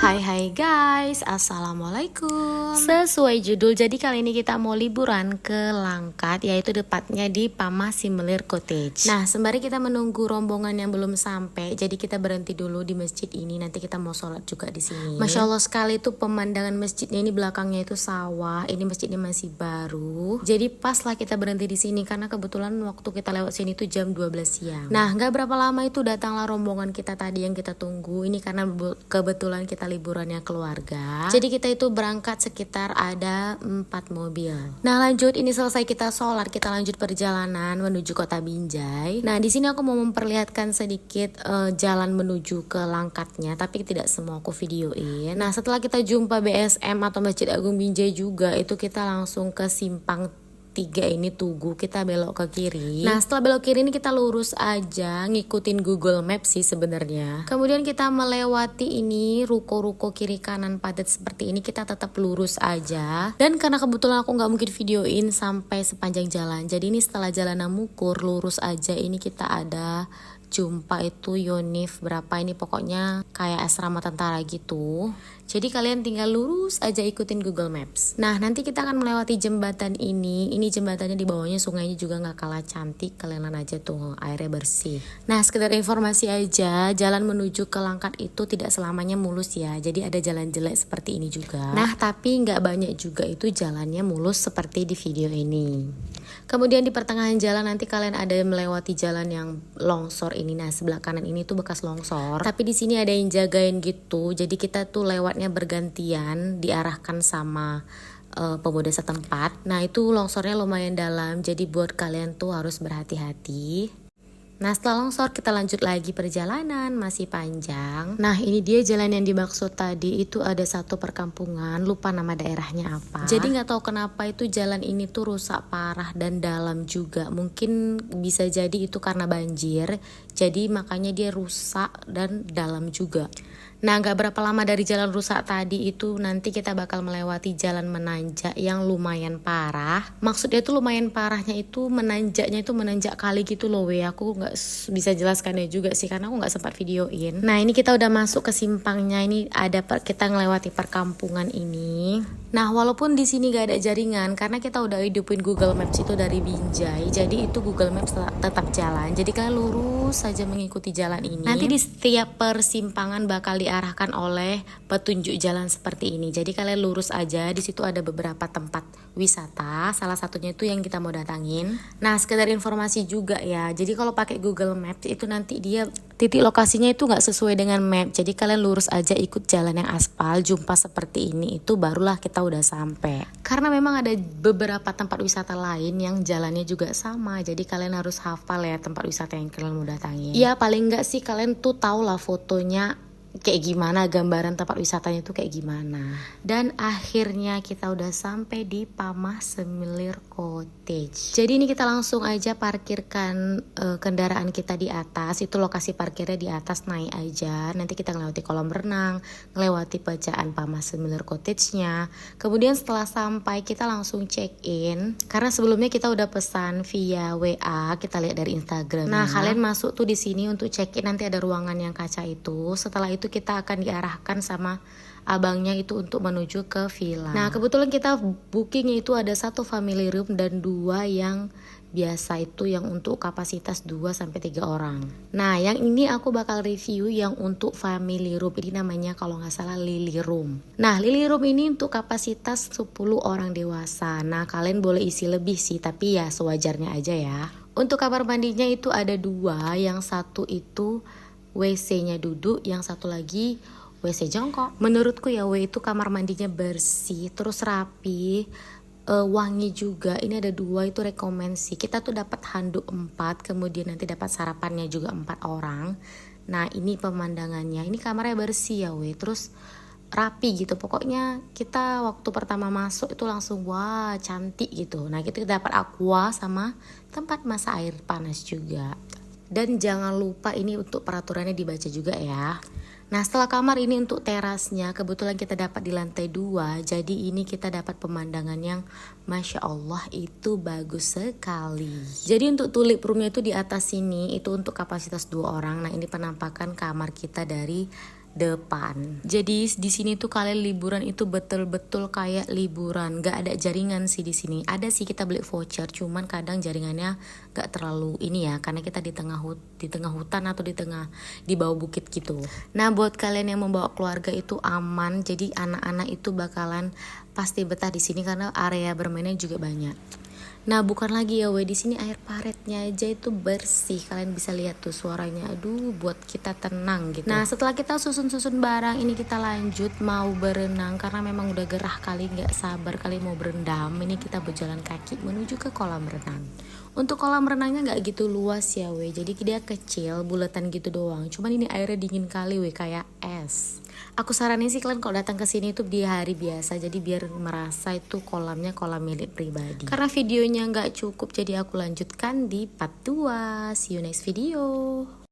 Hai guys, assalamualaikum. Sesuai judul, jadi kali ini kita mau liburan ke Langkat, yaitu tepatnya di Pamah Simelir Cottage. Nah, sembari kita menunggu rombongan yang belum sampai, jadi kita berhenti dulu di masjid ini. Nanti kita mau sholat juga di sini. Masya Allah sekali tuh pemandangan masjidnya, ini belakangnya itu sawah. Ini masjidnya masih baru. Jadi pas lah kita berhenti di sini karena kebetulan waktu kita lewat sini tuh jam 12 siang. Nah, nggak berapa lama itu datanglah rombongan kita tadi yang kita tunggu. Ini karena kebetulan kita liburannya keluarga, jadi kita itu berangkat sekitar ada 4 mobil. Nah lanjut, ini selesai kita sholat, kita lanjut perjalanan menuju kota Binjai. Nah di sini aku mau memperlihatkan sedikit jalan menuju ke Langkatnya, tapi tidak semua aku videoin. Nah setelah kita jumpa BSM atau Masjid Agung Binjai juga, itu kita langsung ke simpang 3 ini Tugu, kita belok ke kiri. Nah setelah belok kiri ini kita lurus aja, ngikutin Google Maps sih sebenarnya. Kemudian kita melewati ini ruko-ruko kiri kanan padat seperti ini, kita tetap lurus aja. Dan karena kebetulan aku nggak mungkin videoin sampai sepanjang jalan, jadi ini setelah jalan Namukur lurus aja, ini kita ada jumpa itu Yonif berapa ini, pokoknya kayak asrama tentara gitu. Jadi kalian tinggal lurus aja ikutin Google Maps. Nah nanti kita akan melewati jembatan ini. Ini jembatannya di bawahnya sungainya juga nggak kalah cantik. Kalian lihat aja tuh airnya bersih. Nah sekedar informasi aja, jalan menuju ke Langkat itu tidak selamanya mulus ya. Jadi ada jalan jelek seperti ini juga. Nah tapi nggak banyak juga itu jalannya mulus seperti di video ini. Kemudian di pertengahan jalan nanti kalian ada melewati jalan yang longsor ini. Nah sebelah kanan ini tuh bekas longsor, tapi di sini ada yang jagain gitu. Jadi kita tuh lewatnya bergantian, diarahkan sama pemuda setempat. Nah itu longsornya lumayan dalam, jadi buat kalian tuh harus berhati-hati. Nah setelah longsor kita lanjut lagi perjalanan, masih panjang. Nah ini dia jalan yang dimaksud tadi, itu ada satu perkampungan, lupa nama daerahnya apa. Jadi nggak tahu kenapa itu jalan ini tuh rusak parah dan dalam juga. Mungkin bisa jadi itu karena banjir, jadi makanya dia rusak dan dalam juga. Nah gak berapa lama dari jalan rusak tadi itu nanti kita bakal melewati jalan menanjak yang lumayan parah. Maksudnya itu lumayan parahnya itu menanjaknya itu menanjak kali gitu loh weh. Aku gak bisa jelaskannya juga sih karena aku gak sempat videoin. Nah ini kita udah masuk ke simpangnya, ini ada kita ngelewati perkampungan ini. Nah walaupun di sini gak ada jaringan karena kita udah hidupin Google Maps itu dari Binjai, jadi itu Google Maps tetap jalan. Jadi kalian lurus saja mengikuti jalan ini. Nanti di setiap persimpangan bakal diarahkan oleh petunjuk jalan seperti ini. Jadi kalian lurus aja, di situ ada beberapa tempat wisata, salah satunya itu yang kita mau datangin. Nah sekedar informasi juga ya, jadi kalau pakai Google Maps itu nanti dia titik lokasinya itu nggak sesuai dengan map. Jadi kalian lurus aja ikut jalan yang aspal, jumpa seperti ini, itu barulah kita udah sampai. Karena memang ada beberapa tempat wisata lain yang jalannya juga sama, jadi kalian harus hafal ya tempat wisata yang kalian mau datangin. Ya paling nggak sih kalian tuh tahu lah fotonya kayak gimana, gambaran tempat wisatanya itu kayak gimana. Dan akhirnya kita udah sampai di Pamah Simelir Cottage. Jadi ini kita langsung aja parkirkan kendaraan kita di atas. Itu lokasi parkirnya di atas, naik aja. Nanti kita ngelewati kolam renang, ngelewati bacaan Pamah Simelir Cottage-nya. Kemudian setelah sampai kita langsung check in. Karena sebelumnya kita udah pesan via WA, kita lihat dari Instagram. Nah kalian masuk tuh di sini untuk check in, nanti ada ruangan yang kaca itu. Setelah itu kita akan diarahkan sama abangnya itu untuk menuju ke villa. Nah kebetulan kita bookingnya itu ada 1 family room dan 2 yang biasa itu yang untuk kapasitas 2-3 orang. Nah yang ini aku bakal review yang untuk family room, ini namanya kalau nggak salah Lily Room. Nah Lily Room ini untuk kapasitas 10 orang dewasa. Nah kalian boleh isi lebih sih, tapi ya sewajarnya aja ya. Untuk kamar mandinya itu ada 2, yang satu itu WC-nya duduk, yang satu lagi WC jongkok. Menurutku ya itu kamar mandinya bersih, terus rapi, wangi juga. Ini ada 2 itu rekomendasi. Kita tuh dapat handuk 4, kemudian nanti dapat sarapannya juga 4 orang. Nah ini pemandangannya, ini kamarnya bersih ya terus rapi gitu. Pokoknya kita waktu pertama masuk itu langsung wah cantik gitu. Nah kita dapat aqua sama tempat masak air panas juga. Dan jangan lupa ini untuk peraturannya dibaca juga ya. Nah setelah kamar ini untuk terasnya, kebetulan kita dapat di lantai 2. Jadi ini kita dapat pemandangan yang Masya Allah itu bagus sekali. Jadi untuk tulip roomnya itu di atas sini, itu untuk kapasitas 2 orang. Nah ini penampakan kamar kita dari depan. Jadi di sini tuh kalian liburan itu betul-betul kayak liburan, gak ada jaringan sih di sini. Ada sih kita beli voucher, cuman kadang jaringannya gak terlalu ini ya, karena kita di tengah hutan atau di bawah bukit gitu. Nah buat kalian yang membawa keluarga itu aman, jadi anak-anak itu bakalan pasti betah di sini karena area bermainnya juga banyak. Nah bukan lagi ya di sini air paretnya aja itu bersih, kalian bisa lihat tuh suaranya, aduh buat kita tenang gitu. Nah setelah kita susun barang ini kita lanjut mau berenang karena memang udah gerah kali, nggak sabar kali mau berendam. Ini kita berjalan kaki menuju ke kolam renang. Untuk kolam renangnya nggak gitu luas ya jadi dia kecil buletan gitu doang. Cuman ini airnya dingin kali kayak es. Aku saranin sih kalian kalau datang ke sini tuh di hari biasa, jadi biar merasa itu kolamnya kolam milik pribadi. Karena videonya nggak cukup, jadi aku lanjutkan di part 2. See you next video.